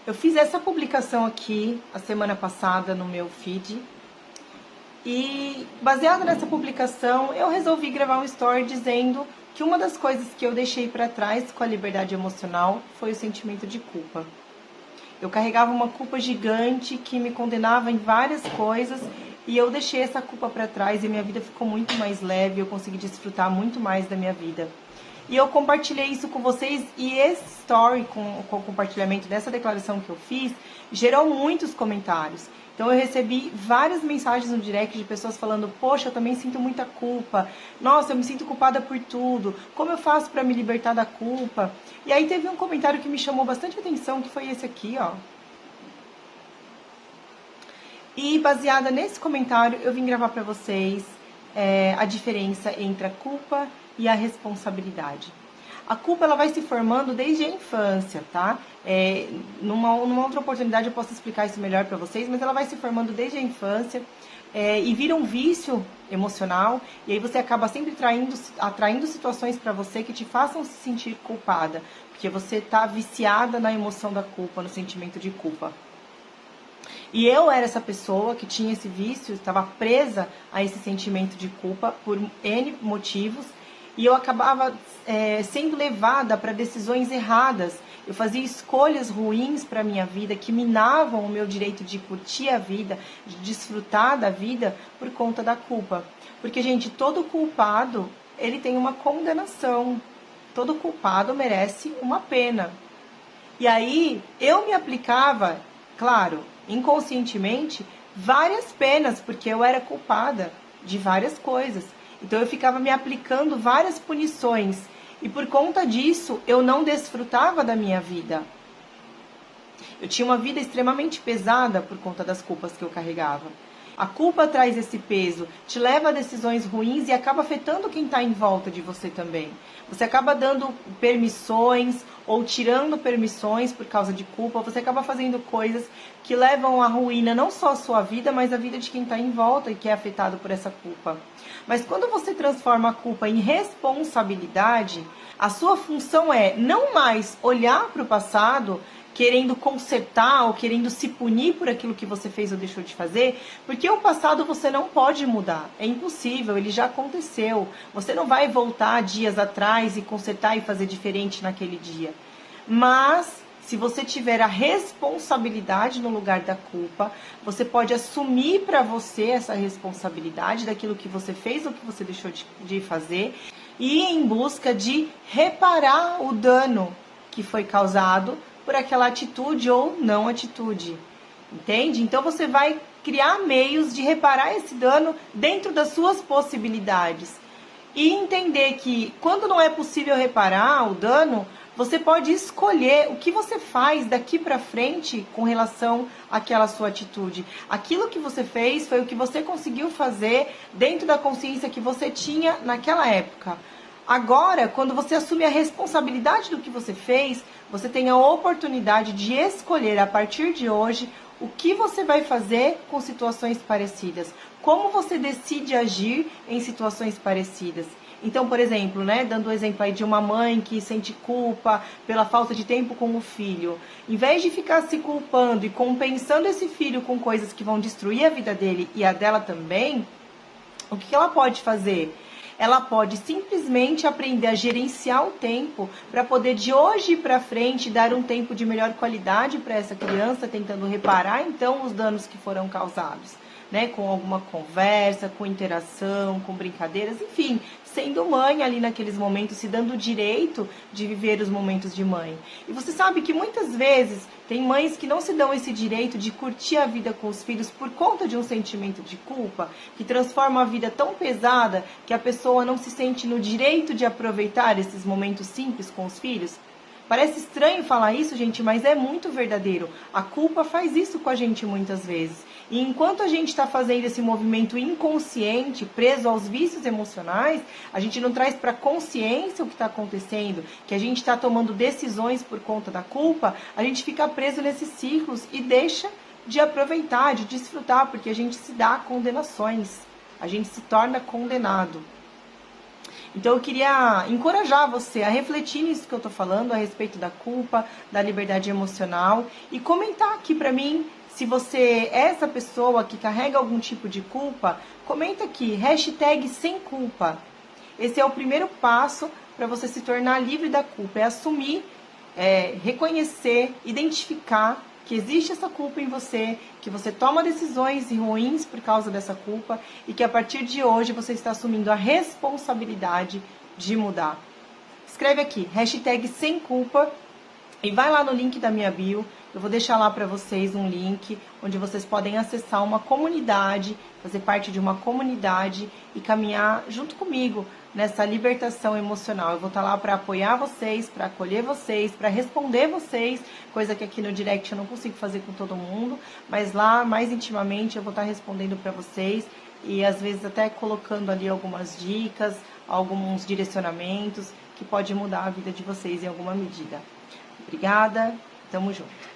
Eu fiz essa publicação aqui a semana passada no meu feed e, baseado nessa publicação, eu resolvi gravar um story dizendo que uma das coisas que eu deixei para trás com a liberdade emocional foi o sentimento de culpa. Eu carregava uma culpa gigante que me condenava em várias coisas e eu deixei essa culpa para trás e minha vida ficou muito mais leve, eu consegui desfrutar muito mais da minha vida. E eu compartilhei isso com vocês e esse story com o compartilhamento dessa declaração que eu fiz gerou muitos comentários. Então eu recebi várias mensagens no direct de pessoas falando: poxa, eu também sinto muita culpa, nossa, eu me sinto culpada por tudo, como eu faço para me libertar da culpa? E aí teve um comentário que me chamou bastante atenção, que foi esse aqui, ó. E baseada nesse comentário, eu vim gravar para vocês a diferença entre a culpa e a responsabilidade. A culpa ela vai se formando desde a infância, tá? Numa outra oportunidade eu posso explicar isso melhor para vocês, mas ela vai se formando desde a infância e vira um vício emocional, e aí você acaba sempre atraindo situações para você que te façam se sentir culpada, porque você tá viciada na emoção da culpa, no sentimento de culpa. E eu era essa pessoa que tinha esse vício, estava presa a esse sentimento de culpa por N motivos, e eu acabava sendo levada para decisões erradas. Eu fazia escolhas ruins para a minha vida, que minavam o meu direito de curtir a vida, de desfrutar da vida por conta da culpa. Porque, gente, todo culpado, ele tem uma condenação. Todo culpado merece uma pena. E aí, eu me aplicava, claro, inconscientemente, várias penas, porque eu era culpada de várias coisas. Então eu ficava me aplicando várias punições e por conta disso eu não desfrutava da minha vida. Eu tinha uma vida extremamente pesada por conta das culpas que eu carregava. A culpa traz esse peso, te leva a decisões ruins e acaba afetando quem está em volta de você também. Você acaba dando permissões ou tirando permissões por causa de culpa. Você acaba fazendo coisas que levam à ruína não só a sua vida, mas a vida de quem está em volta e que é afetado por essa culpa. Mas quando você transforma a culpa em responsabilidade, a sua função é não mais olhar para o passado querendo consertar ou querendo se punir por aquilo que você fez ou deixou de fazer, porque o passado você não pode mudar, é impossível, ele já aconteceu. Você não vai voltar dias atrás e consertar e fazer diferente naquele dia. Mas se você tiver a responsabilidade no lugar da culpa, você pode assumir para você essa responsabilidade daquilo que você fez ou que você deixou de fazer e ir em busca de reparar o dano que foi causado por aquela atitude ou não atitude, entende? Então você vai criar meios de reparar esse dano dentro das suas possibilidades e entender que quando não é possível reparar o dano, você pode escolher o que você faz daqui para frente com relação àquela sua atitude. Aquilo que você fez foi o que você conseguiu fazer dentro da consciência que você tinha naquela época. Agora, quando você assume a responsabilidade do que você fez, você tem a oportunidade de escolher a partir de hoje o que você vai fazer com situações parecidas. Como você decide agir em situações parecidas. Então, por exemplo, dando o exemplo aí de uma mãe que sente culpa pela falta de tempo com o filho. Em vez de ficar se culpando e compensando esse filho com coisas que vão destruir a vida dele e a dela também, o que ela pode fazer? Ela pode simplesmente aprender a gerenciar o tempo para poder de hoje para frente dar um tempo de melhor qualidade para essa criança, tentando reparar então os danos que foram causados, com alguma conversa, com interação, com brincadeiras, enfim, sendo mãe ali naqueles momentos, se dando o direito de viver os momentos de mãe. E você sabe que muitas vezes tem mães que não se dão esse direito de curtir a vida com os filhos por conta de um sentimento de culpa, que transforma a vida tão pesada que a pessoa não se sente no direito de aproveitar esses momentos simples com os filhos. Parece estranho falar isso, gente, mas é muito verdadeiro. A culpa faz isso com a gente muitas vezes. E enquanto a gente está fazendo esse movimento inconsciente, preso aos vícios emocionais, a gente não traz para consciência o que está acontecendo, que a gente está tomando decisões por conta da culpa, a gente fica preso nesses ciclos e deixa de aproveitar, de desfrutar, porque a gente se dá condenações, a gente se torna condenado. Então eu queria encorajar você a refletir nisso que eu tô falando a respeito da culpa, da liberdade emocional e comentar aqui pra mim se você é essa pessoa que carrega algum tipo de culpa, comenta aqui, hashtag sem culpa. Esse é o primeiro passo para você se tornar livre da culpa, é assumir, reconhecer, identificar que existe essa culpa em você, que você toma decisões ruins por causa dessa culpa e que a partir de hoje você está assumindo a responsabilidade de mudar. Escreve aqui, hashtag sem culpa e vai lá no link da minha bio. Eu vou deixar lá para vocês um link onde vocês podem acessar uma comunidade, fazer parte de uma comunidade e caminhar junto comigo nessa libertação emocional. Eu vou estar lá para apoiar vocês, para acolher vocês, para responder vocês, coisa que aqui no direct eu não consigo fazer com todo mundo, mas lá mais intimamente eu vou estar respondendo para vocês e às vezes até colocando ali algumas dicas, alguns direcionamentos que pode mudar a vida de vocês em alguma medida. Obrigada, tamo junto.